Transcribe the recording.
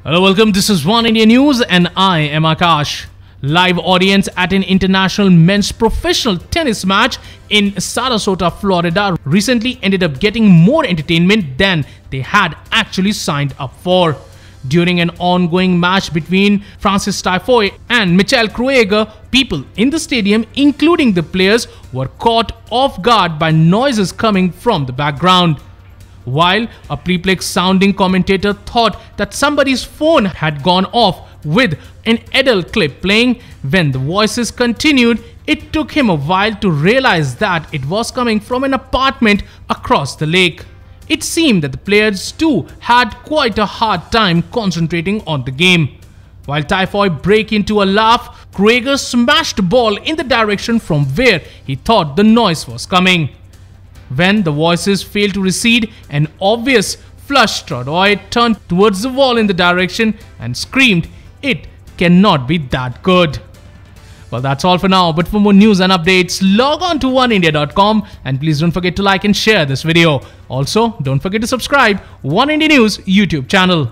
Hello, welcome. This is Oneindia News and I am Akash. Live audience at an international men's professional tennis match in Sarasota, Florida recently ended up getting more entertainment than they had actually signed up for. During an ongoing match between Tiafoe and Krueger, people in the stadium, including the players, were caught off guard by noises coming from the background. While a perplexed sounding commentator thought that somebody's phone had gone off with an adult clip playing, when the voices continued, it took him a while to realize that it was coming from an apartment across the lake. It seemed that the players too had quite a hard time concentrating on the game. While Tiafoe broke into a laugh, Krueger smashed the ball in the direction from where he thought the noise was coming. When the voices failed to recede, an obvious flushed Tiafoe turned towards the wall in the direction and screamed, "It cannot be that good." Well, that's all for now, but for more news and updates, log on to oneindia.com and please don't forget to like and share this video. Also, don't forget to subscribe Oneindia News YouTube channel.